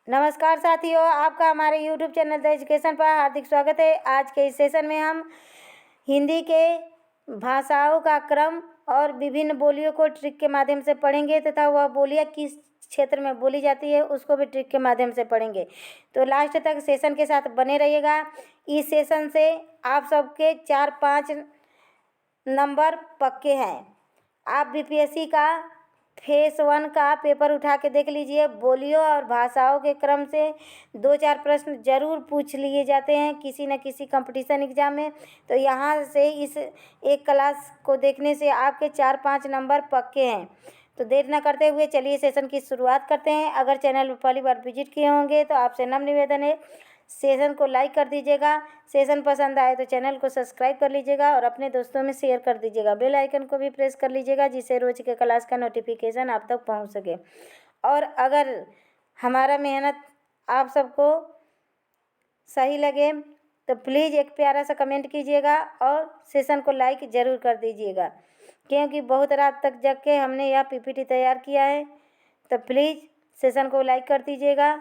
नमस्कार साथियों, आपका हमारे YouTube चैनल द एजुकेशन पर हार्दिक स्वागत है। आज के इस सेशन में हम हिंदी के भाषाओं का क्रम और विभिन्न बोलियों को ट्रिक के माध्यम से पढ़ेंगे तथा वह बोलियां किस क्षेत्र में बोली जाती है उसको भी ट्रिक के माध्यम से पढ़ेंगे। तो लास्ट तक सेशन के साथ बने रहिएगा। इस सेशन से आप सबके 4-5 नंबर पक्के हैं। आप बीपीएससी का फेस 1 का पेपर उठा के देख लीजिए। बोलियों और भाषाओं के क्रम से 2-4 प्रश्न जरूर पूछ लिए जाते हैं किसी न किसी कंपटीशन एग्जाम में। तो यहाँ से इस एक क्लास को देखने से आपके 4-5 नंबर पक्के हैं। तो देर न करते हुए चलिए सेशन की शुरुआत करते हैं। अगर चैनल पर पहली बार विजिट किए होंगे तो आपसे नम्र निवेदन है, सेशन को लाइक कर दीजिएगा। सेशन पसंद आए तो चैनल को सब्सक्राइब कर लीजिएगा और अपने दोस्तों में शेयर कर दीजिएगा। बेल आइकन को भी प्रेस कर लीजिएगा जिससे रोज के क्लास का नोटिफिकेशन आप तक पहुंच सके। और अगर हमारा मेहनत आप सबको सही लगे तो प्लीज़ एक प्यारा सा कमेंट कीजिएगा और सेशन को लाइक ज़रूर कर दीजिएगा, क्योंकि बहुत रात तक जग के हमने यह पीपीटी तैयार किया है। तो प्लीज़ सेशन को लाइक कर दीजिएगा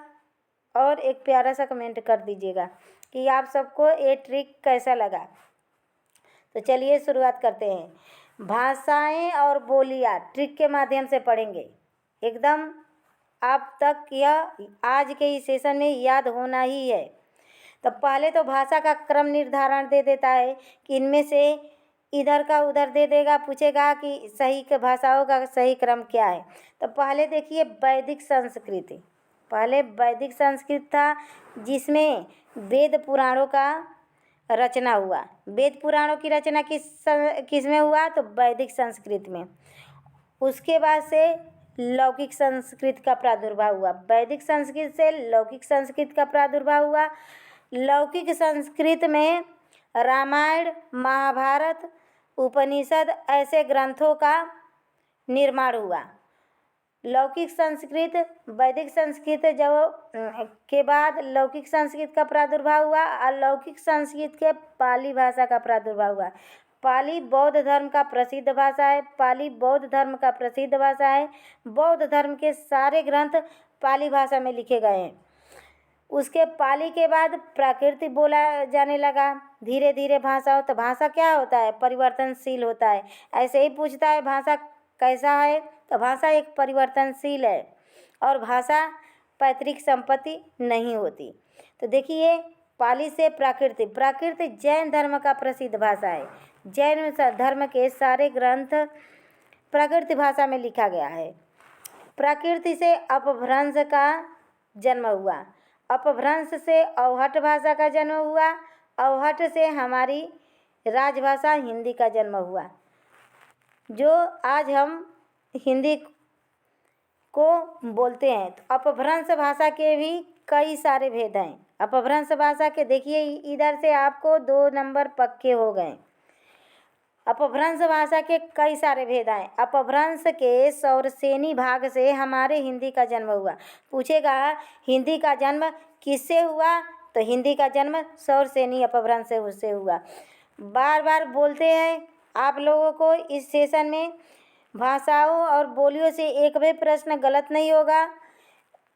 और एक प्यारा सा कमेंट कर दीजिएगा कि आप सबको ये ट्रिक कैसा लगा। तो चलिए शुरुआत करते हैं। भाषाएं और बोलियां ट्रिक के माध्यम से पढ़ेंगे। एकदम आप तक यह आज के इस सेशन में याद होना ही है। तो पहले तो भाषा का क्रम निर्धारण दे देता है कि इनमें से इधर का उधर दे देगा, पूछेगा कि सही के भाषाओं का सही क्रम क्या है। तो पहले देखिए वैदिक संस्कृत। पहले वैदिक संस्कृत था जिसमें वेद पुराणों का रचना हुआ। वेद पुराणों की रचना किस में हुआ तो वैदिक संस्कृत में। उसके बाद से लौकिक संस्कृत का प्रादुर्भाव हुआ। वैदिक संस्कृत से लौकिक संस्कृत का प्रादुर्भाव हुआ। लौकिक संस्कृत में रामायण, महाभारत, उपनिषद ऐसे ग्रंथों का निर्माण हुआ। लौकिक संस्कृत वैदिक संस्कृत जब के बाद लौकिक संस्कृत का प्रादुर्भाव हुआ और लौकिक संस्कृत के पाली भाषा का प्रादुर्भाव हुआ। पाली बौद्ध धर्म का प्रसिद्ध भाषा है। पाली बौद्ध धर्म का प्रसिद्ध भाषा है। बौद्ध धर्म के सारे ग्रंथ पाली भाषा में लिखे गए हैं। उसके पाली के बाद प्राकृत बोला जाने लगा धीरे धीरे भाषा। तो भाषा क्या होता है? परिवर्तनशील होता है। ऐसे ही पूछता है भाषा कैसा है तो भाषा एक परिवर्तनशील है और भाषा पैतृक संपत्ति नहीं होती। तो देखिए पाली से प्राकृत जैन धर्म का प्रसिद्ध भाषा है। जैन धर्म के सारे ग्रंथ प्राकृत भाषा में लिखा गया है। प्राकृत से अपभ्रंश का जन्म हुआ। अपभ्रंश से अवहट भाषा का जन्म हुआ। अवहट से हमारी राजभाषा हिंदी का जन्म हुआ। जो आज हम हिंदी को बोलते हैं। तो अपभ्रंश भाषा के भी कई सारे भेद हैं। अपभ्रंश भाषा के देखिए इधर से आपको 2 नंबर पक्के हो गए। अपभ्रंश भाषा के कई सारे भेद हैं। अपभ्रंश के सौरसेनी भाग से हमारे हिंदी का जन्म हुआ। पूछेगा हिंदी का जन्म किससे हुआ तो हिंदी का जन्म सौरसेनी अपभ्रंश से उससे हुआ। बार बार बोलते हैं आप लोगों को इस सेशन में भाषाओं और बोलियों से एक भी प्रश्न गलत नहीं होगा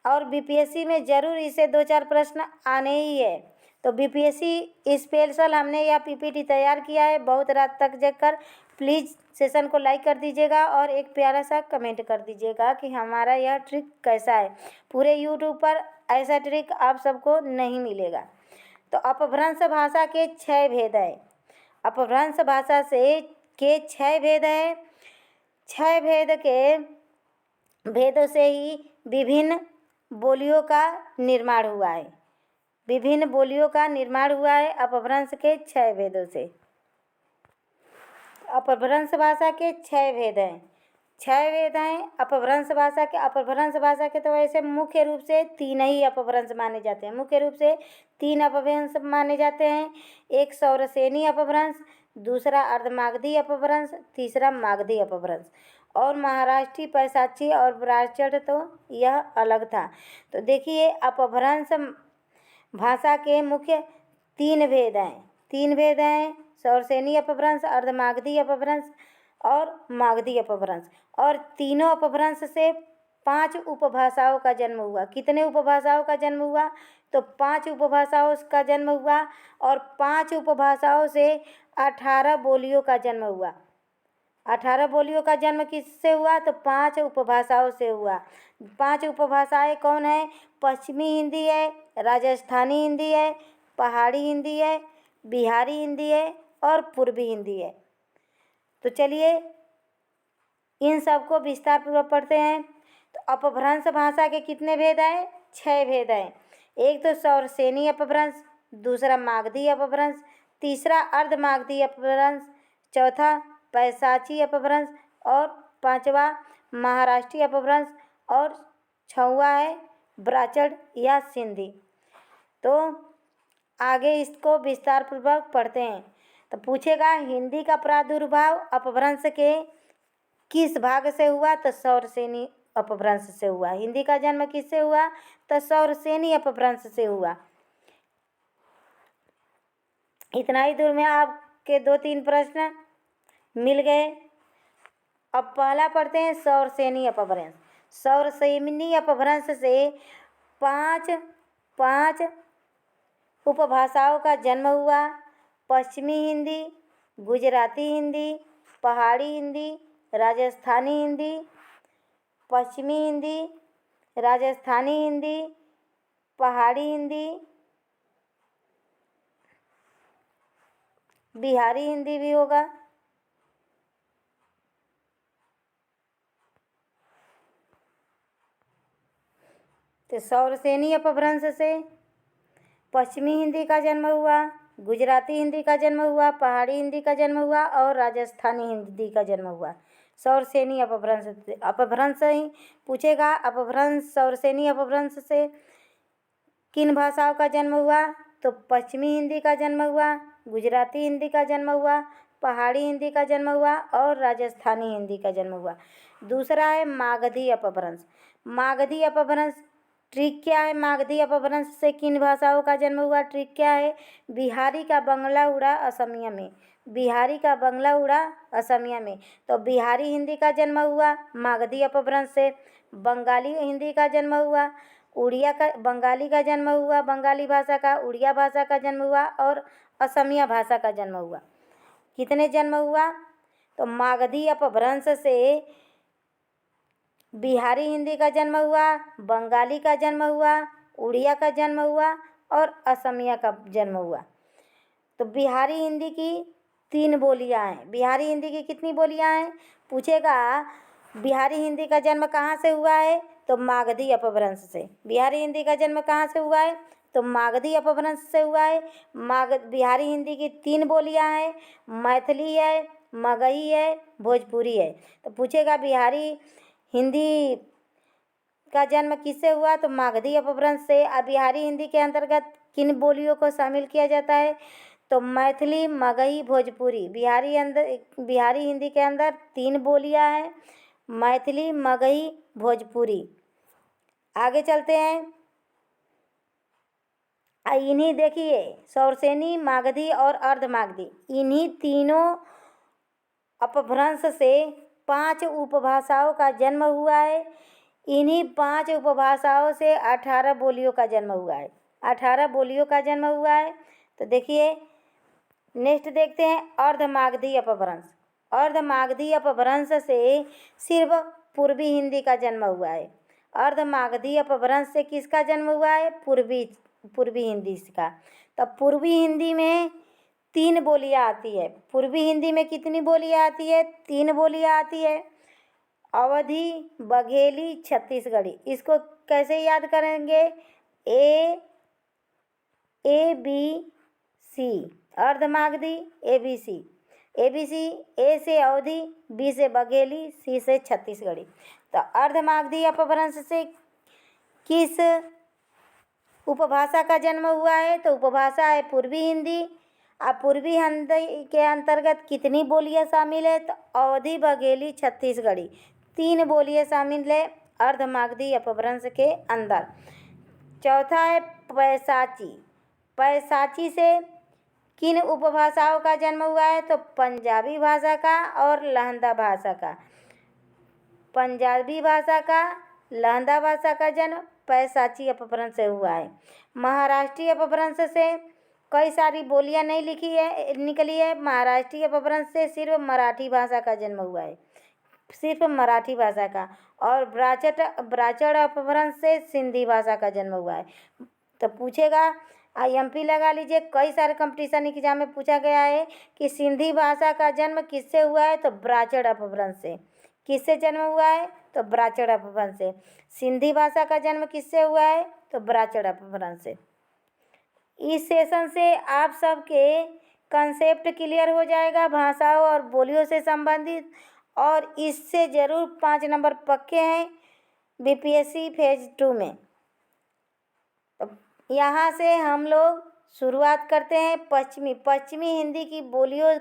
और बीपीएससी में ज़रूर इसे 2-4 प्रश्न आने ही है। तो बीपीएससी स्पेशल हमने यह पीपीटी तैयार किया है। बहुत रात तक जगकर प्लीज़ सेशन को लाइक कर दीजिएगा और एक प्यारा सा कमेंट कर दीजिएगा कि हमारा यह ट्रिक कैसा है। पूरे यूट्यूब पर ऐसा ट्रिक आप सबको नहीं मिलेगा। तो अपभ्रंश भाषा के 6 भेद हैं। अपभ्रंश भाषा से के 6 भेद हैं। 6 भेद के भेदों से ही विभिन्न बोलियों का निर्माण हुआ है। विभिन्न बोलियों का निर्माण हुआ है अपभ्रंश के 6 भेदों से। अपभ्रंश भाषा के 6 भेद हैं। 6 भेद हैं अपभ्रंश भाषा के। अपभ्रंश भाषा के तो वैसे मुख्य रूप से 3 ही अपभ्रंश माने जाते हैं। मुख्य रूप से 3 अपभ्रंश माने जाते हैं। एक सौरसेनी अपभ्रंश, दूसरा अर्धमागधी अपभ्रंश, तीसरा मागधी अपभ्रंश। और महाराष्ट्री, पैशाची और ब्राह्मण तो यह अलग था। तो देखिए अपभ्रंश भाषा के मुख्य 3 भेद हैं। 3 भेद हैं सौरसेनी अपभ्रंश, अर्धमागधी अपभ्रंश और मागधी अपभ्रंश। और तीनों अपभ्रंश से 5 उपभाषाओं का जन्म हुआ। कितने उपभाषाओं का जन्म हुआ? तो 5 उपभाषाओं का जन्म हुआ और 5 उपभाषाओं से 18 बोलियों का जन्म हुआ। 18 बोलियों का जन्म किससे हुआ? तो 5 उपभाषाओं से हुआ। 5 उपभाषाएं कौन है? पश्चिमी हिंदी है, राजस्थानी हिंदी है, पहाड़ी हिंदी है, बिहारी हिंदी है और पूर्वी हिंदी है। तो चलिए इन सबको विस्तार पूर्वक पढ़ते हैं। तो अपभ्रंश भाषा के कितने भेद हैं? 6 भेद हैं। एक तो सौरसेनी अपभ्रंश, दूसरा मागधी अपभ्रंश, तीसरा अर्धमागधी अपभ्रंश, चौथा पैशाची अपभ्रंश और पांचवा महाराष्ट्रीय अपभ्रंश और छठवां है ब्राचड़ या सिंधी। तो आगे इसको विस्तार पूर्वक पढ़ते हैं। तो पूछेगा हिंदी का प्रादुर्भाव अपभ्रंश के किस भाग से हुआ? तो सौरसेनी अपभ्रंश से हुआ। हिंदी का जन्म किससे हुआ? तो सौरसेनी अपभ्रंश से हुआ। इतना ही दूर में आपके 2-3 प्रश्न मिल गए। अब पहला पढ़ते हैं सौरसेनी अपभ्रंश। सौरसेनी अपभ्रंश से 5 उपभाषाओं का जन्म हुआ। पश्चिमी हिंदी, गुजराती हिंदी, पहाड़ी हिंदी, राजस्थानी हिंदी, पश्चिमी हिंदी, राजस्थानी हिंदी, पहाड़ी हिंदी, बिहारी हिंदी भी होगा। तो सौरसेनी अपभ्रंश से पश्चिमी हिंदी का जन्म हुआ, गुजराती हिंदी का जन्म हुआ, पहाड़ी हिंदी का जन्म हुआ और राजस्थानी हिंदी का जन्म हुआ। सौरसेनी अपभ्रंश ही पूछेगा। अपभ्रंश सौरसेनी अपभ्रंश से किन भाषाओं का जन्म हुआ? तो पश्चिमी हिंदी का जन्म हुआ, गुजराती हिंदी का जन्म हुआ, पहाड़ी हिंदी का जन्म हुआ और राजस्थानी हिंदी का जन्म हुआ। दूसरा है मागधी अपभ्रंश। मागधी अपभ्रंश ट्रिक क्या है? मागधी अपभ्रंश से किन भाषाओं का जन्म हुआ? ट्रिक क्या है? बिहारी का बंगला उड़ा असमिया में। बिहारी का बंगला उड़ा असमिया में। तो बिहारी हिंदी का जन्म हुआ मागधी अपभ्रंश से। बंगाली हिंदी का जन्म हुआ, उड़िया का बंगाली का जन्म हुआ, बंगाली भाषा का, उड़िया भाषा का जन्म हुआ और असमिया भाषा का जन्म हुआ। कितने जन्म हुआ? तो मागधी अपभ्रंश से बिहारी हिंदी का जन्म हुआ, बंगाली का जन्म हुआ, उड़िया का जन्म हुआ और असमिया का जन्म हुआ। तो बिहारी हिंदी की 3 बोलियां हैं। बिहारी हिंदी की कितनी बोलियां हैं? पूछेगा बिहारी हिंदी का जन्म कहाँ से हुआ है? तो मागधी अपभ्रंश से। बिहारी हिंदी का जन्म कहाँ से हुआ है? तो मागधी अपभ्रंश से हुआ है। बिहारी हिंदी की 3 बोलियां हैं, मैथिली है, मगही है, भोजपुरी है। तो पूछेगा बिहारी हिंदी का जन्म किससे हुआ? तो मागधी अपभ्रंश से। अब बिहारी हिंदी के अंतर्गत किन बोलियों को शामिल किया जाता है? तो मैथिली, मगही, भोजपुरी। बिहारी हिंदी के अंदर 3 बोलियां हैं, मैथिली, मगही, भोजपुरी। आगे चलते हैं। इन्हीं देखिए सौरसेनी, मागधी और अर्धमागधी, इन्हीं तीनों अपभ्रंश से 5 उपभाषाओं का जन्म हुआ है। इन्हीं 5 उपभाषाओं से 18 बोलियों का जन्म हुआ है। 18 बोलियों का जन्म हुआ है। तो देखिए नेक्स्ट देखते हैं अर्धमागधी अपभ्रंश। अर्धमागधी अपभ्रंश से सिर्फ पूर्वी हिंदी का जन्म हुआ है। अर्धमागधी अपभ्रंश से किसका जन्म हुआ है? पूर्वी हिंदी का। तब पूर्वी हिंदी में 3 बोलियां आती है। पूर्वी हिंदी में कितनी बोलियां आती है? 3 बोलियां आती है। अवधी, बघेली, छत्तीसगढ़ी। इसको कैसे याद करेंगे? A B C Ardhamagadhi, ABC। A से अवधी, बी से बघेली, सी से छत्तीसगढ़ी। तो अर्धमागधी अपभ्रंश से किस उपभाषा का जन्म हुआ है? तो उपभाषा है पूर्वी हिंदी। अब पूर्वी हिंदी के अंतर्गत कितनी बोलियां शामिल है? तो अवधी, बघेली, छत्तीसगढ़ी, 3 बोलियां शामिल है अर्धमागधी अपभ्रंश के अंदर। चौथा है पैशाची। पैशाची से किन उपभाषाओं का जन्म हुआ है? तो पंजाबी भाषा का और लहंदा भाषा का। पंजाबी भाषा का लहंदा भाषा का जन्म पैशाची अपभ्रंश से हुआ है। महाराष्ट्रीय अपभ्रंश से कई सारी बोलियां नहीं निकली है। महाराष्ट्रीय अपभ्रंश से सिर्फ मराठी भाषा का जन्म हुआ है, सिर्फ मराठी भाषा का। और ब्राह्मण अपभ्रंश से सिंधी भाषा का जन्म हुआ है। तो पूछेगा IMP लगा लीजिए, कई सारे कंपटीशन एग्जाम में पूछा गया है कि सिंधी भाषा का जन्म किससे हुआ है, तो ब्राह्मण अपभ्रंश से। किससे जन्म हुआ है, तो ब्राह्मण अपभ्रंश से। सिंधी भाषा का जन्म किससे हुआ है, तो ब्राह्मण अपभ्रंश से। इस सेशन से आप सबके कंसेप्ट क्लियर हो जाएगा भाषाओं और बोलियों से संबंधित, और इससे ज़रूर 5 नंबर पक्के हैं BPSC फेज 2 में। तो यहाँ से हम लोग शुरुआत करते हैं। पश्चिमी हिंदी की बोलियों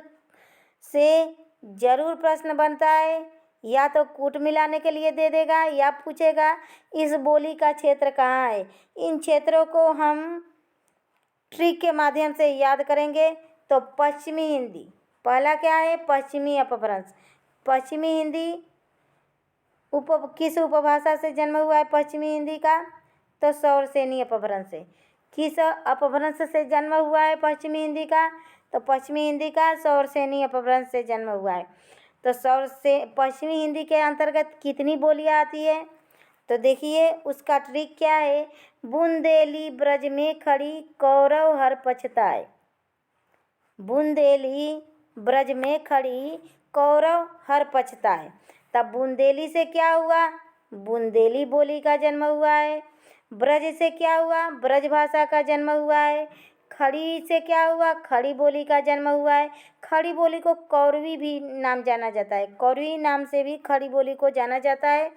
से ज़रूर प्रश्न बनता है, या तो कूट मिलाने के लिए दे देगा, या पूछेगा इस बोली का क्षेत्र कहाँ है। इन क्षेत्रों को हम ट्रिक के माध्यम से याद करेंगे। तो पश्चिमी हिंदी पहला क्या है, पश्चिमी अपभ्रंश। पश्चिमी हिंदी किस उपभाषा से जन्म हुआ है पश्चिमी हिंदी का, तो सौरसेनी अपभ्रंश से। किस अपभ्रंश से जन्म हुआ है पश्चिमी हिंदी का, तो पश्चिमी हिंदी का सौरसेनी अपभ्रंश से जन्म हुआ है। तो पश्चिमी हिंदी के अंतर्गत कितनी बोलियां आती है, तो देखिए उसका ट्रिक क्या है। बुंदेली ब्रज में खड़ी कौरव हर पछताए। बुंदेली ब्रज में खड़ी कौरव हर पछताए। तब बुंदेली से क्या हुआ, बुंदेली बोली का जन्म हुआ है। ब्रज से क्या हुआ, ब्रज भाषा का जन्म हुआ है। खड़ी से क्या हुआ, खड़ी बोली का जन्म हुआ है। खड़ी बोली को कौरवी भी नाम जाना जाता है, कौरवी नाम से भी खड़ी बोली को जाना जाता है।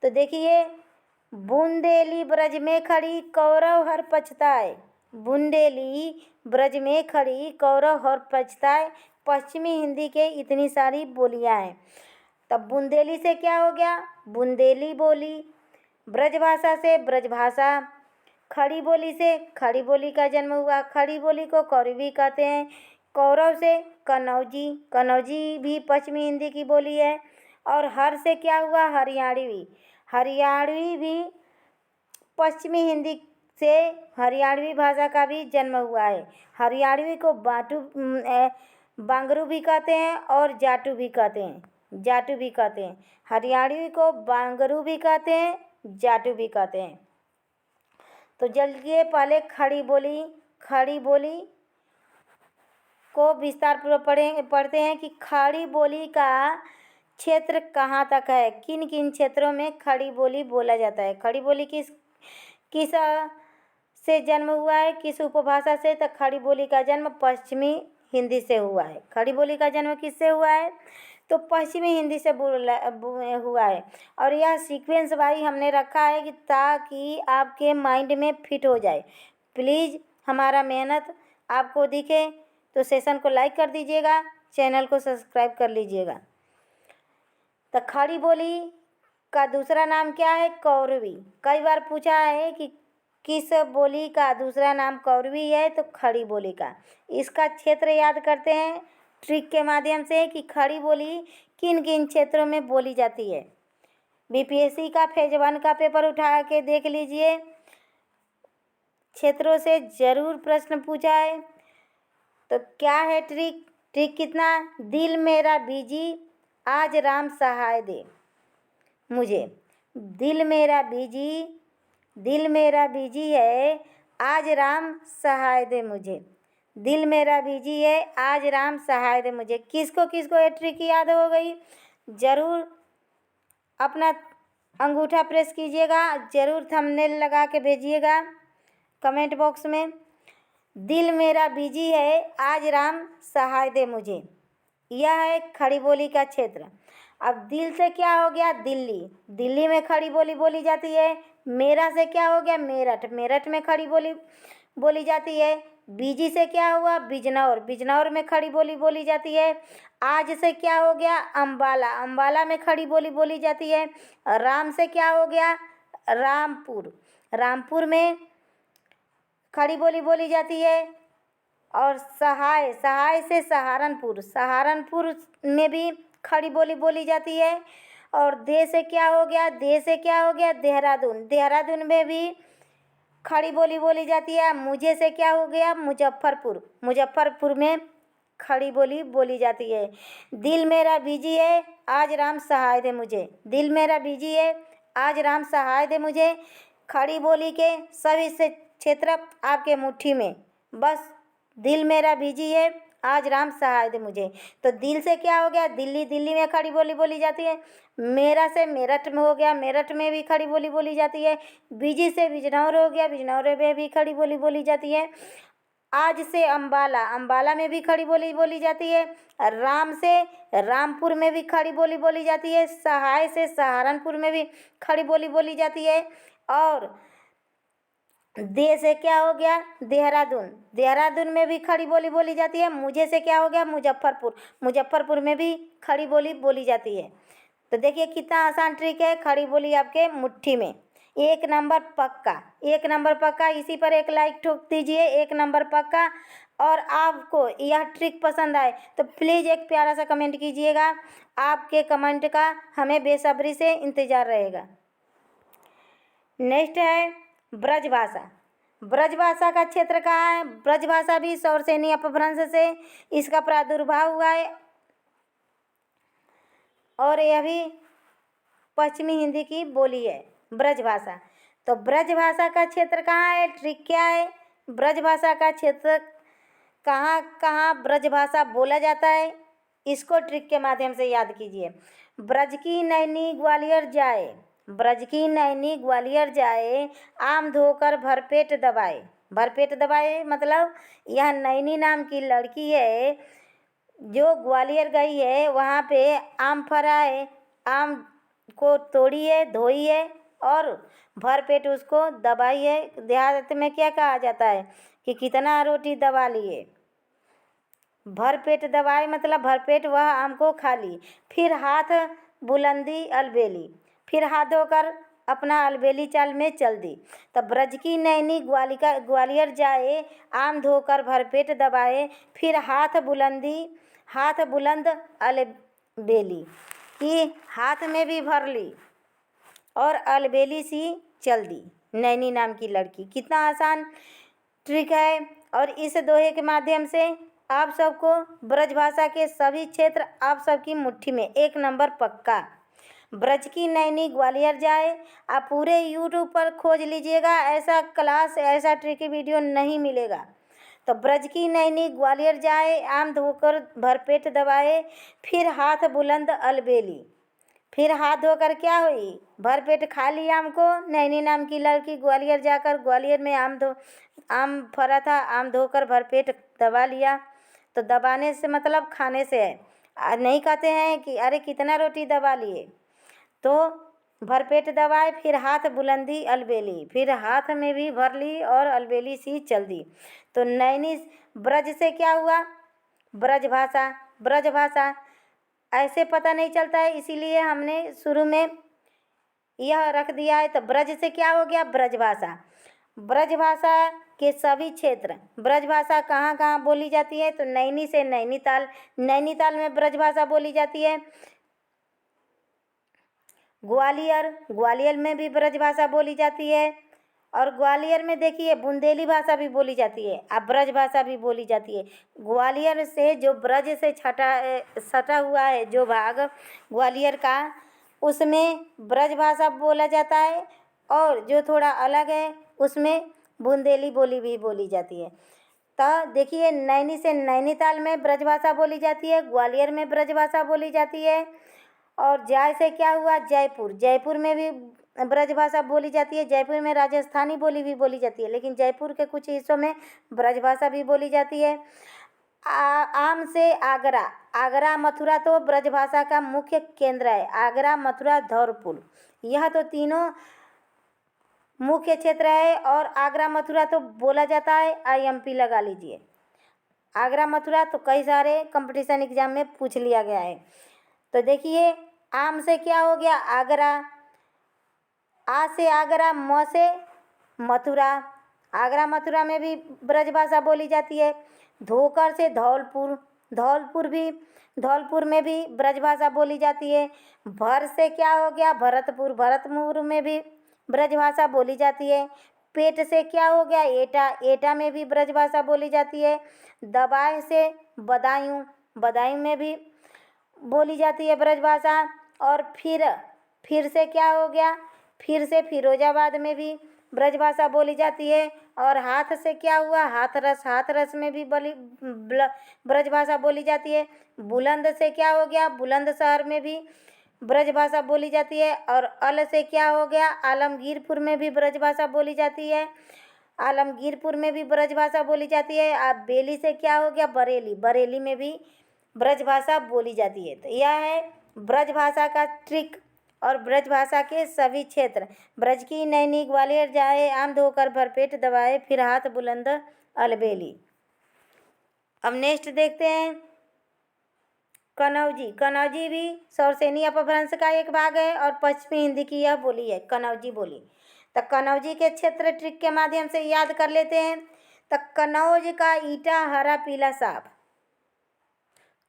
तो देखिए, बुंदेली ब्रज में खड़ी कौरव हर पछताए। बुंदेली ब्रज में खड़ी कौरव हर पछताए। पश्चिमी हिंदी के इतनी सारी बोलियां हैं। तब बुंदेली से क्या हो गया, बुंदेली बोली। ब्रज भाषा से ब्रज भाषा। खड़ी बोली से खड़ी बोली का जन्म हुआ। खड़ी बोली को कौरवी कहते हैं। कौरव से कनौजी, कनौजी भी पश्चिमी हिंदी की बोली है। और हर से क्या हुआ, हरियाणवी। हरियाणवी भी पश्चिमी हिंदी से हरियाणवी भाषा का भी जन्म हुआ है। हरियाणवी को बांगरू भी कहते हैं और जाटू भी कहते हैं, जाटू भी कहते हैं। हरियाणवी को बांगरू भी कहते हैं, जाटू भी कहते हैं। तो जल्दी पहले खड़ी बोली को विस्तार पूर्वक पढ़ते हैं कि खड़ी बोली का क्षेत्र कहाँ तक है, किन किन क्षेत्रों में खड़ी बोली बोला जाता है। खड़ी बोली किस से जन्म हुआ है, किस उपभाषा से, तो खड़ी बोली का जन्म पश्चिमी हिंदी से हुआ है। खड़ी बोली का जन्म किससे हुआ है, तो पश्चिमी हिंदी से हुआ है। और यह सीक्वेंस वाइज हमने रखा है कि ताकि आपके माइंड में फिट हो जाए। प्लीज़ हमारा मेहनत आपको दिखे तो सेशन को लाइक कर दीजिएगा, चैनल को सब्सक्राइब कर लीजिएगा। तो खड़ी बोली का दूसरा नाम क्या है, कौरवी। कई बार पूछा है कि किस बोली का दूसरा नाम कौरवी है, तो खड़ी बोली का। इसका क्षेत्र याद करते हैं ट्रिक के माध्यम से कि खड़ी बोली किन किन क्षेत्रों में बोली जाती है। BPSC का फेज 1 का पेपर उठा के देख लीजिए, क्षेत्रों से ज़रूर प्रश्न पूछा है। तो क्या है ट्रिक कितना, दिल मेरा बीजी आज राम सहाय दे मुझे। दिल मेरा बीजी है आज राम सहाय दे मुझे। दिल मेरा बीजी है आज राम सहाय दे मुझे। किसको किसको ये ट्रिक याद हो गई, ज़रूर अपना अंगूठा प्रेस कीजिएगा, ज़रूर थंबनेल लगा के भेजिएगा कमेंट बॉक्स में। दिल मेरा बीजी है आज राम सहाय दे मुझे, यह है खड़ी बोली का क्षेत्र। अब दिल से क्या हो गया, दिल्ली। दिल्ली में खड़ी बोली बोली जाती है। मेरा से क्या हो गया, मेरठ। मेरठ में खड़ी बोली बोली जाती है। बीजी से क्या हुआ, बिजनौर। बिजनौर में खड़ी बोली बोली जाती है। आज से क्या हो गया, अम्बाला। अम्बाला में खड़ी बोली बोली जाती है। राम से क्या हो गया, रामपुर। रामपुर में खड़ी बोली बोली जाती है। और सहाय से सहारनपुर। सहारनपुर में भी खड़ी बोली बोली जाती है। और दे से क्या हो गया, दे से क्या हो गया, देहरादून। देहरादून में भी खड़ी बोली बोली जाती है। मुझे से क्या हो गया, मुजफ्फरपुर। मुजफ्फरपुर में खड़ी बोली बोली जाती है। दिल मेरा बिजी है, आज राम सहाय दे मुझे। दिल मेरा बिजी है, आज राम सहाय दे मुझे। खड़ी बोली के सभी से क्षेत्र आपके मुट्ठी में। बस दिल मेरा बिजी है, आज राम सहाय दे मुझे। तो दिल से क्या हो गया, दिल्ली। दिल्ली में खड़ी बोली बोली जाती है। मेरा से मेरठ में हो गया, मेरठ में भी खड़ी बोली बोली जाती है। बिजी से बिजनौर हो गया, बिजनौर में भी खड़ी बोली बोली जाती है। आज से अम्बाला, अम्बाला में भी खड़ी बोली बोली जाती है। राम से रामपुर में भी खड़ी बोली बोली जाती है। सहाय से सहारनपुर में भी खड़ी बोली बोली जाती है। और दे से क्या हो गया, देहरादून। देहरादून में भी खड़ी बोली बोली जाती है। मुझे से क्या हो गया, मुजफ्फरपुर। मुजफ्फरपुर में भी खड़ी बोली बोली जाती है। तो देखिए कितना आसान ट्रिक है, खड़ी बोली आपके मुट्ठी में। 1 नंबर पक्का, 1 नंबर पक्का। इसी पर एक लाइक ठोक दीजिए, 1 नंबर पक्का। और आपको यह ट्रिक पसंद आए तो प्लीज़ एक प्यारा सा कमेंट कीजिएगा। आपके कमेंट का हमें बेसब्री से इंतज़ार रहेगा। नेक्स्ट है ब्रजभाषा। ब्रजभाषा का क्षेत्र कहाँ है, ब्रजभाषा भी सौरसेनी अपभ्रंश से इसका प्रादुर्भाव हुआ है। और यह भी पश्चिमी हिंदी की बोली है ब्रजभाषा। तो ब्रजभाषा का क्षेत्र कहाँ है, ट्रिक क्या है, ब्रजभाषा का क्षेत्र कहाँ कहाँ ब्रजभाषा बोला जाता है, इसको ट्रिक के माध्यम से याद कीजिए। ब्रज की नैनी ग्वालियर जाए, ब्रज की नैनी ग्वालियर जाए, आम धोकर भरपेट दबाए। भरपेट दबाए मतलब यह नैनी नाम की लड़की है जो ग्वालियर गई है, वहाँ पे आम फरा है, आम को तोड़ी है, धोई है और भरपेट उसको दबाई है। देहात में क्या कहा जाता है कि कितना रोटी दबा लिए। भरपेट दबाए मतलब भरपेट वह आम को खा ली। फिर हाथ बुलंदी अलबेली, फिर हाथ धोकर अपना अलबेली चाल में चल दी। तब ब्रज की नैनी ग्वालियर जाए, आम धोकर भरपेट दबाए, फिर हाथ बुलंद अलबेली, कि हाथ में भी भर ली और अलबेली सी चल दी नैनी नाम की लड़की। कितना आसान ट्रिक है। और इस दोहे के माध्यम से आप सबको ब्रजभाषा के सभी क्षेत्र आप सबकी मुट्ठी में। 1 नंबर पक्का। ब्रज की नैनी ग्वालियर जाए, आप पूरे यूट्यूब पर खोज लीजिएगा, ऐसा क्लास ऐसा ट्रिकी वीडियो नहीं मिलेगा। तो ब्रज की नैनी ग्वालियर जाए, आम धोकर भरपेट दबाए, फिर हाथ बुलंद अलबेली। फिर हाथ धोकर क्या हुई, भरपेट खा लिया आम को। नैनी नाम की लड़की ग्वालियर जाकर, ग्वालियर में आम फरा था, आम धोकर भरपेट दबा लिया। तो दबाने से मतलब खाने से है। नहीं कहते हैं कि अरे कितना रोटी दबा लिए। तो भरपेट दबाए, फिर हाथ बुलंदी अलबेली, फिर हाथ में भी भर ली और अलबेली सी चल दी। तो नैनी ब्रज से क्या हुआ, ब्रजभाषा। ब्रजभाषा ऐसे पता नहीं चलता है, इसीलिए हमने शुरू में यह रख दिया है। तो ब्रज से क्या हो गया, ब्रजभाषा। ब्रजभाषा के सभी क्षेत्र, ब्रजभाषा कहाँ कहाँ बोली जाती है, तो नैनी से नैनीताल। नैनीताल में ब्रजभाषा बोली जाती है। ग्वालियर में भी ब्रजभाषा बोली जाती है। और ग्वालियर में देखिए बुंदेली भाषा भी बोली जाती है, अब ब्रज भाषा भी बोली जाती है। ग्वालियर से जो ब्रज से सटा हुआ है जो भाग ग्वालियर का, उसमें ब्रज भाषा बोला जाता है। और जो थोड़ा अलग है उसमें बुंदेली बोली भी बोली जाती है। तो देखिए नैनी से नैनीताल में ब्रजभाषा बोली जाती है, ग्वालियर में ब्रजभाषा बोली जाती है। और जाय से क्या हुआ, जयपुर। जयपुर में भी ब्रजभाषा बोली जाती है। जयपुर में राजस्थानी बोली भी बोली जाती है, लेकिन जयपुर के कुछ हिस्सों में ब्रजभाषा भी बोली जाती है। आम से आगरा। आगरा मथुरा तो ब्रजभाषा का मुख्य केंद्र है। आगरा मथुरा धौलपुर, यह तो तीनों मुख्य क्षेत्र है। और आगरा मथुरा तो बोला जाता है, IMP लगा लीजिए। आगरा मथुरा तो कई सारे कंपटीशन एग्जाम में पूछ लिया गया है। तो देखिए आम से क्या हो गया, आगरा। आ से आगरा, म से मथुरा। आगरा मथुरा में भी ब्रजभाषा बोली जाती है। धोकर से धौलपुर, धौलपुर में भी ब्रजभाषा बोली जाती है। भर से क्या हो गया, भरतपुर में भी ब्रजभाषा बोली जाती है। पेट से क्या हो गया, एटा में भी ब्रजभाषा बोली जाती है। दबाए से बदायूं में भी बोली जाती है ब्रजभाषा। और फिर से क्या हो गया, फिर से फिरोजाबाद में भी ब्रजभाषा बोली जाती है। और हाथ से क्या हुआ, हाथरस में भी ब्रजभाषा बोली जाती है। बुलंद से क्या हो गया, बुलंदशहर में भी ब्रजभाषा बोली जाती है। और अल से क्या हो गया, आलमगीरपुर में भी ब्रजभाषा बोली जाती है। आलमगीरपुर में भी ब्रजभाषा बोली जाती है। अब बेली से क्या हो गया, बरेली में भी ब्रजभाषा बोली जाती है। तो यह है ब्रजभाषा का ट्रिक और ब्रजभाषा के सभी क्षेत्र। ब्रज की नैनी ग्वालियर जाए, आम धोकर भरपेट दबाए, फिर हाथ बुलंद अलबेली। अब नेक्स्ट देखते हैं कनौजी भी सौरसेनी अपभ्रंश का एक भाग है और पश्चिमी हिंदी की यह बोली है, कनौजी बोली। तो कनौजी के क्षेत्र ट्रिक के माध्यम से याद कर लेते हैं। तो कनौज का ईंटा हरा पीला साफ,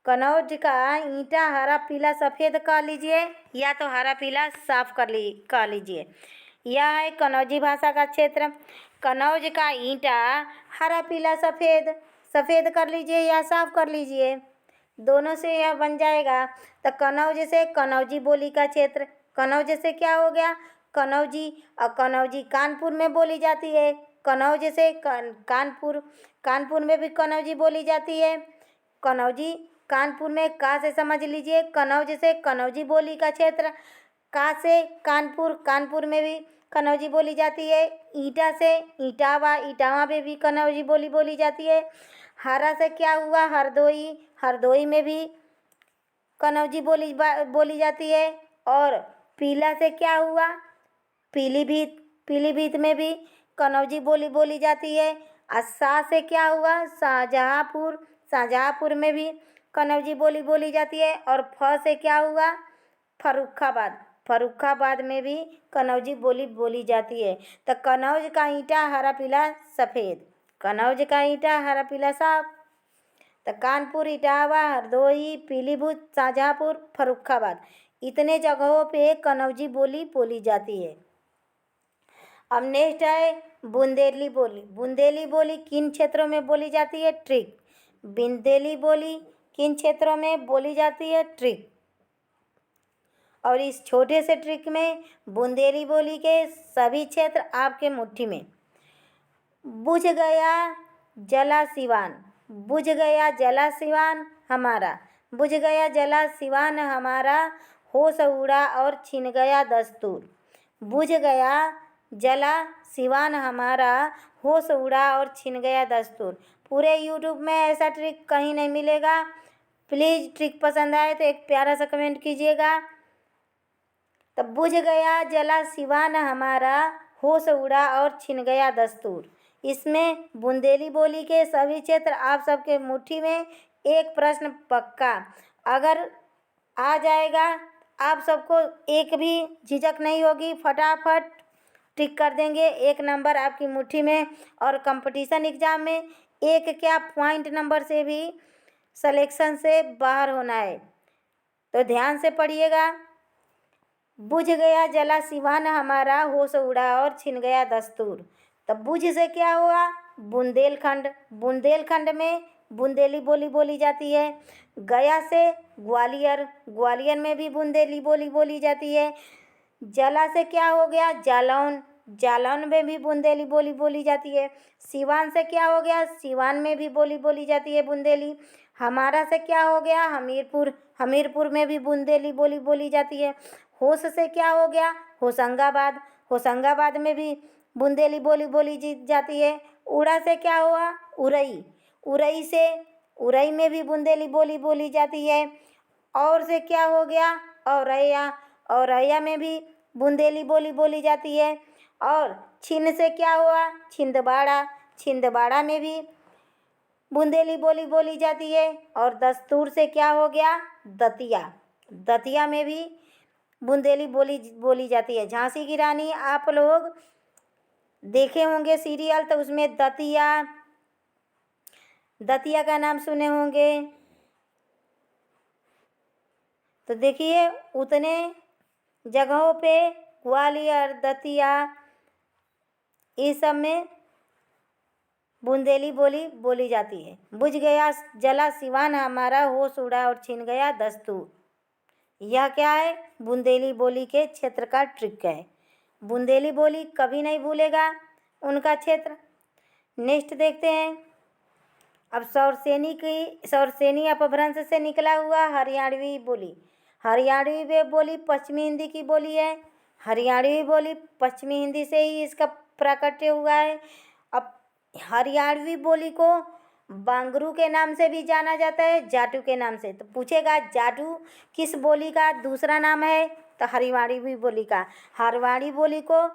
कनौज का ईंटा हरा पीला सफ़ेद कह लीजिए या तो हरा पीला साफ कह लीजिए। यह है कनौजी भाषा का क्षेत्र। कनौज का ईंटा हरा पीला सफ़ेद कर लीजिए या साफ कर लीजिए, दोनों से यह बन जाएगा। तो कनौज से कनौजी बोली का क्षेत्र। कनौज से क्या हो गया, कनौजी। और कनौजी कानपुर में बोली जाती है। कनौज से कानपुर में भी कनौजी बोली जाती है। कनौजी कानपुर में का से समझ लीजिए, कनौज से कनौजी बोली का क्षेत्र। का से कानपुर में भी कनौजी बोली जाती है। ईटा से इटावा में भी कनौजी बोली जाती है। हरा से क्या हुआ, हरदोई में भी कनौजी बोली जाती है। और पीला से क्या हुआ, पीलीभीत में भी कनौजी बोली जाती है। और सा से क्या हुआ, शाहजहाँपुर में भी कनौजी बोली जाती है। और फ से क्या हुआ, फर्रुखाबाद में भी कनौजी बोली जाती है। तो कनौज का ईंटा हरा पीला सफ़ेद, कनौज का ईंटा हरा पीला साफ। तो कानपुर, इटावा, हरदोई, पीलीभीत, शाहजहाँपुर, फर्रुखाबाद, इतने जगहों पे कनौजी बोली जाती है। अब नेक्स्ट है बुंदेली बोली। बुंदेली बोली किन क्षेत्रों में बोली जाती है, ट्रिक। बुंदेली बोली किन क्षेत्रों में बोली जाती है, ट्रिक। और इस छोटे से ट्रिक में बुंदेली बोली के सभी क्षेत्र आपके मुट्ठी में। बुझ गया जला सिवान, बुझ गया जला सिवान हमारा, बुझ गया जला सिवान हमारा, होश उड़ा और छिन गया दस्तूर। बुझ गया जला सिवान हमारा, होश उड़ा और छिन गया दस्तूर। पूरे यूट्यूब में ऐसा ट्रिक कहीं नहीं मिलेगा। प्लीज़ ट्रिक पसंद आए तो एक प्यारा सा कमेंट कीजिएगा। तो बुझ गया जला सिवान हमारा, होश उड़ा और छिन गया दस्तूर। इसमें बुंदेली बोली के सभी क्षेत्र आप सबके मुट्ठी में। एक प्रश्न पक्का अगर आ जाएगा, आप सबको एक भी झिझक नहीं होगी, फटाफट टिक कर देंगे। 1 नंबर आपकी मुट्ठी में। और कंपटीशन एग्ज़ाम में एक क्या पॉइंट नंबर से भी सिलेक्शन से बाहर होना है, तो ध्यान से पढ़िएगा। बुझ गया जला सिवान हमारा, होश उड़ा और छिन गया दस्तूर। तब बुझ से क्या हुआ, बुंदेलखंड में बुंदेली बोली जाती है। गया से ग्वालियर में भी बुंदेली बोली जाती है। जला से क्या हो गया, जालौन में भी बुंदेली बोली जाती है। सिवान से क्या हो गया, सिवान में भी बोली जाती है बुंदेली। हमारा से क्या हो गया, हमीरपुर में भी बुंदेली बोली जाती है। होश से क्या हो गया, होशंगाबाद में भी बुंदेली बोली जाती है। उड़ा से क्या हुआ, उरई में भी बुंदेली बोली जाती है। और से क्या हो गया, औरैया में भी बुंदेली बोली जाती है। और छिन से क्या हुआ, छिंदवाड़ा में भी बुंदेली बोली जाती है। और दस्तूर से क्या हो गया, दतिया में भी बुंदेली बोली जाती है। झांसी की रानी आप लोग देखे होंगे सीरियल, तो उसमें दतिया का नाम सुने होंगे। तो देखिए उतने जगहों पे ग्वालियर, दतिया, इस सब में बुंदेली बोली बोली जाती है। बुझ गया जला सिवान हमारा, होश उड़ा और छिन गया दस्तूर। यह क्या है? बुंदेली बोली के क्षेत्र का ट्रिक है। बुंदेली बोली कभी नहीं भूलेगा उनका क्षेत्र। नेक्स्ट देखते हैं। अब सौरसेनी अपभ्रंश से निकला हुआ हरियाणवी बोली। हरियाणवी बोली पश्चिमी हिंदी की बोली है। हरियाणवी बोली पश्चिमी हिंदी से ही इसका प्राकट्य हुआ है। अब हरियाणवी बोली को बांगरू के नाम से भी जाना जाता है, जाटू के नाम से। तो पूछेगा जाटू किस बोली का दूसरा नाम है? तो हरियाणवी बोली का। हरियाणवी बोली को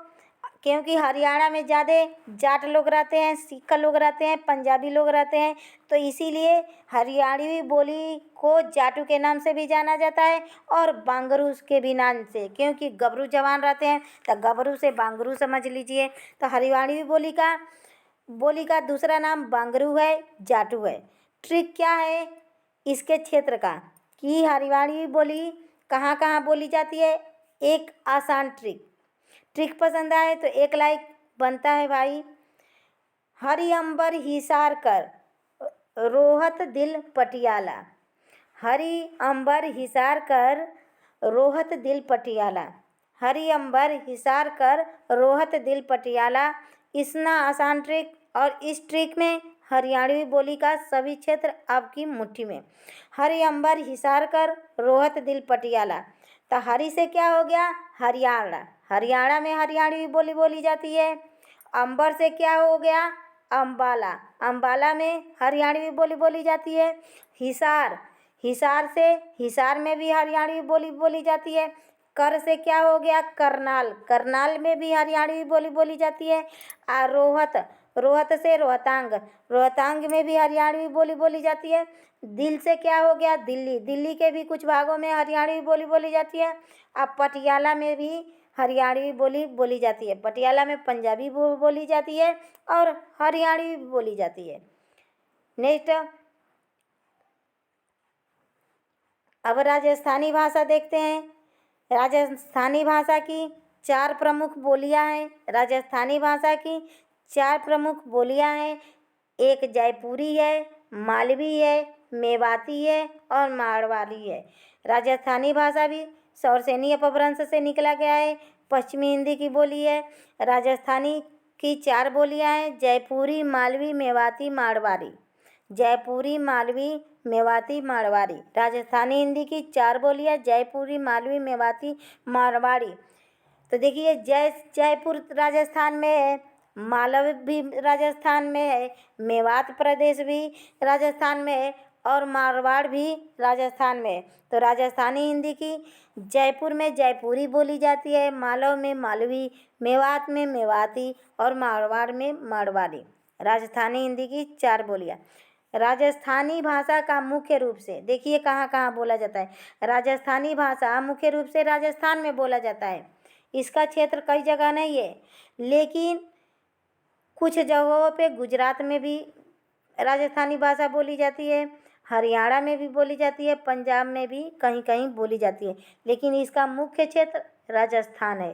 क्योंकि हरियाणा में ज़्यादा जाट लोग रहते हैं, सिख लोग रहते हैं, पंजाबी लोग रहते हैं, तो इसीलिए हरियाणवी बोली को जाटू के नाम से भी जाना जाता है और बांगरू के भी नाम से, क्योंकि गबरू जवान रहते हैं तो गबरू से बांगरू समझ लीजिए। तो हरियाणवी बोली का दूसरा नाम बांगरू है, जाटू है। ट्रिक क्या है इसके क्षेत्र का कि हरियाणवी बोली कहाँ कहाँ बोली जाती है? एक आसान ट्रिक पसंद आए तो एक लाइक बनता है भाई। हरि अंबर हिसार कर रोहत दिल पटियाला। हरि अंबर हिसार कर रोहत दिल पटियाला। हरि अंबर हिसार कर रोहत दिल पटियाला। इतना आसान ट्रिक, और इस ट्रिक में हरियाणवी बोली का सभी क्षेत्र आपकी मुट्ठी में। हरि अंबर हिसार कर रोहत दिल पटियाला। तो हरि से क्या हो गया? हरियाणा। हरियाणा में हरियाणवी बोली बोली जाती है। अंबर से क्या हो गया? अम्बाला। अम्बाला में हरियाणवी बोली बोली जाती है। हिसार से हिसार में भी हरियाणवी बोली बोली जाती है। कर से क्या हो गया? करनाल। करनाल में भी हरियाणवी बोली बोली जाती है। और रोहत से रोहतांग। रोहतांग में भी हरियाणवी बोली बोली जाती है। दिल से क्या हो गया? दिल्ली। दिल्ली के भी कुछ भागों में हरियाणवी बोली बोली जाती है। अब पटियाला में भी हरियाणवी बोली बोली जाती है। पटियाला में पंजाबी बोली जाती है और हरियाणवी बोली जाती है। नेक्स्ट, अब राजस्थानी भाषा देखते हैं। राजस्थानी भाषा की 4 प्रमुख बोलियां हैं। राजस्थानी भाषा की 4 प्रमुख बोलियां हैं। एक जयपुरी है, मालवी है, मेवाती है और मारवाड़ी है। राजस्थानी भाषा भी सौरसेनी अपभ्रंश से निकला गया है, पश्चिमी हिंदी की बोली है। राजस्थानी की 4 बोलियां हैं, जयपुरी, मालवी, मेवाती, मारवाड़ी। जयपुरी, मालवी, मेवाती, मारवाड़ी। राजस्थानी हिंदी की 4 बोलियां, जयपुरी, मालवी, मेवाती, मारवाड़ी। तो देखिए जयपुर राजस्थान में है, मालवी भी राजस्थान में है, मेवात प्रदेश भी राजस्थान में है और मारवाड़ भी राजस्थान में है। तो राजस्थानी हिंदी की जयपुर में जयपुरी बोली जाती है, मालव में मालवी, मेवात में मेवाती और मारवाड़ में मारवाड़ी। राजस्थानी हिंदी की 4 बोलियां। राजस्थानी भाषा का मुख्य रूप से देखिए कहाँ कहाँ बोला जाता है। राजस्थानी भाषा मुख्य रूप से राजस्थान में बोला जाता है। इसका क्षेत्र कई जगह नहीं है, लेकिन कुछ जगहों पे गुजरात में भी राजस्थानी भाषा बोली जाती है, हरियाणा में भी बोली जाती है, पंजाब में भी कहीं कहीं बोली जाती है, लेकिन इसका मुख्य क्षेत्र राजस्थान है।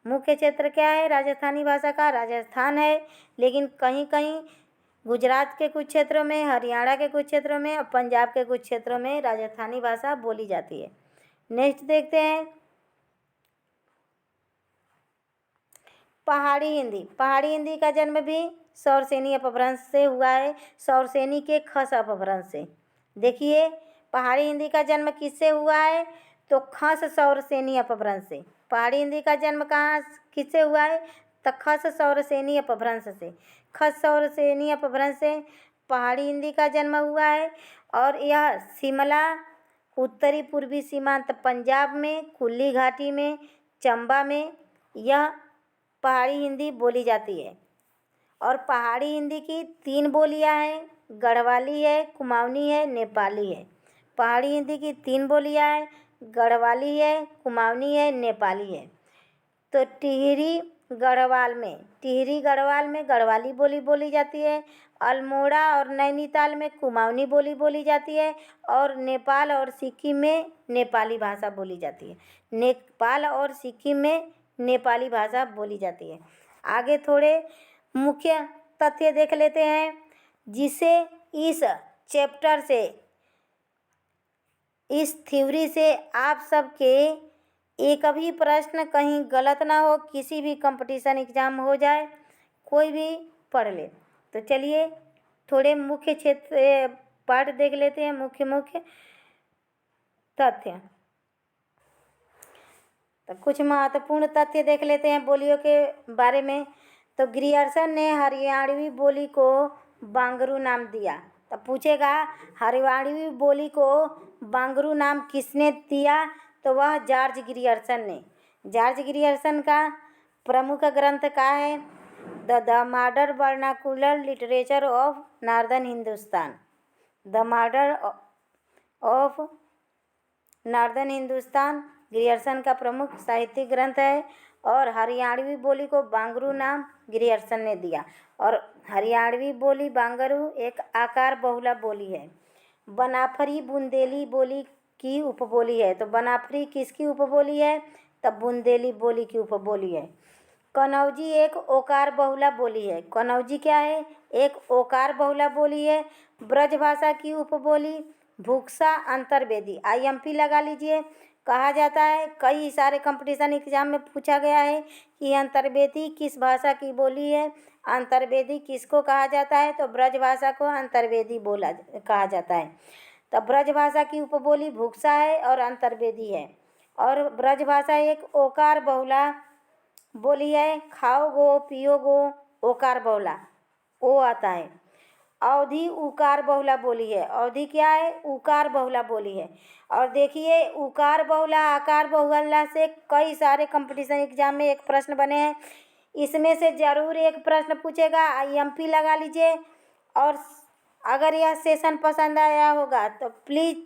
मुख्य क्षेत्र क्या है राजस्थानी भाषा का? राजस्थान है, लेकिन कहीं कहीं गुजरात के कुछ क्षेत्रों में, हरियाणा के कुछ क्षेत्रों में और पंजाब के कुछ क्षेत्रों में राजस्थानी भाषा बोली जाती है। नेक्स्ट देखते हैं पहाड़ी हिंदी। पहाड़ी हिंदी का जन्म भी सौरसेनी अपभ्रंश से हुआ है, सौरसेनी के खस अपभ्रंश से। देखिए पहाड़ी हिंदी का जन्म किससे हुआ है? तो खस सौरसेनी अपभ्रंश से। पहाड़ी हिंदी का जन्म कहाँ किससे हुआ है? तो खस सौरसेनी अपभ्रंश से। खस सौरसेनी अपभ्रंश से पहाड़ी हिंदी का जन्म हुआ है और यह शिमला, उत्तरी पूर्वी सीमांत पंजाब में, कुल्ली घाटी में, चंबा में यह पहाड़ी हिंदी बोली जाती है। और पहाड़ी हिंदी की 3 बोलियां हैं, गढ़वाली है, कुमाऊनी है, नेपाली है। पहाड़ी हिंदी की 3 बोलियां हैं, गढ़वाली है, कुमाऊनी है, नेपाली है। तो टिहरी गढ़वाल में, टिहरी गढ़वाल में गढ़वाली बोली बोली जाती है। अल्मोड़ा और नैनीताल में कुमाऊनी बोली बोली जाती है। और नेपाल और सिक्किम में नेपाली भाषा बोली जाती है। नेपाल और सिक्किम में नेपाली भाषा बोली जाती है। आगे थोड़े मुख्य तथ्य देख लेते हैं, जिसे इस चैप्टर से, इस थ्योरी से आप सबके एक भी प्रश्न कहीं गलत ना हो, किसी भी कंपटीशन एग्ज़ाम हो जाए, कोई भी पढ़ ले। तो चलिए थोड़े मुख्य क्षेत्र पार्ट देख लेते हैं, मुख्य मुख्य तथ्य। तो कुछ महत्वपूर्ण तथ्य देख लेते हैं बोलियों के बारे में। तो ग्रियर्सन ने हरियाणवी बोली को बांगरू नाम दिया। तो पूछेगा हरियाणवी बोली को बांगरू नाम किसने दिया, तो वह जॉर्ज ग्रियर्सन ने। जॉर्ज ग्रियर्सन का प्रमुख ग्रंथ का है the modern vernacular literature of northern Hindustan. The modern of northern Hindustan Grierson का प्रमुख साहित्यिक ग्रंथ है। और हरियाणवी बोली को बांगरू नाम ग्रियर्सन ने दिया। और हरियाणवी बोली बांगरू एक आकार बहुला बोली है। बनाफरी बुंदेली बोली की उपबोली है। तो बनाफरी किसकी उपबोली है, तब बुंदेली बोली की उपबोली है। कनौजी एक ओकार बहुला बोली है। कनौजी क्या है, एक ओकार बहुला बोली है। ब्रज भाषा की उपबोली भूक्सा अंतर्वेदी। IMP लगा लीजिए। कहा जाता है, कई सारे कंपटीशन एग्जाम में पूछा गया है कि अंतर्वेदी किस भाषा की बोली है, अंतर्वेदी किसको कहा जाता है, तो ब्रज भाषा को अंतर्वेदी बोला कहा जाता है। तो ब्रज भाषा की उपबोली भूक्सा है और अंतर्वेदी है। और ब्रज भाषा एक ओकार बहुला बोली है। खाओ गो पियो गो ओकार बहुला ओ आता है। अवधि उकार बहुला बोली है। अवधि क्या है, उकार बहुला बोली है। और देखिए उकार बहुला आकार बहुला से कई सारे कंपटीशन एग्जाम में एक प्रश्न बने हैं, इसमें से ज़रूर एक प्रश्न पूछेगा। IMP लगा लीजिए। और अगर यह सेशन पसंद आया होगा तो प्लीज़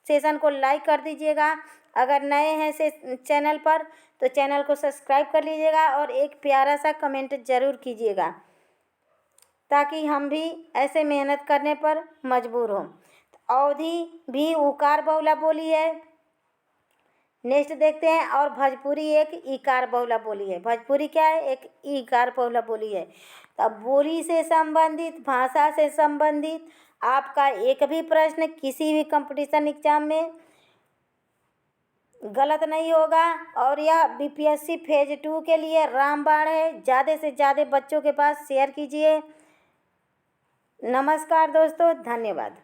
सेशन को लाइक कर दीजिएगा। अगर नए हैं से चैनल पर तो चैनल को सब्सक्राइब कर लीजिएगा और एक प्यारा सा कमेंट ज़रूर कीजिएगा, ताकि हम भी ऐसे मेहनत करने पर मजबूर हों। अवधि भी उकार बहुला बोली है। नेक्स्ट देखते हैं। और भोजपुरी एक इकार बहुला बोली है। भोजपुरी क्या है, एक इकार बहुला बोली है। तब बोली से संबंधित, भाषा से संबंधित आपका एक भी प्रश्न किसी भी कंपटीशन एग्जाम में गलत नहीं होगा। और यह BPSC फेज 2 के लिए रामबाण है। ज़्यादा से ज़्यादा बच्चों के पास शेयर कीजिए। नमस्कार दोस्तों, धन्यवाद।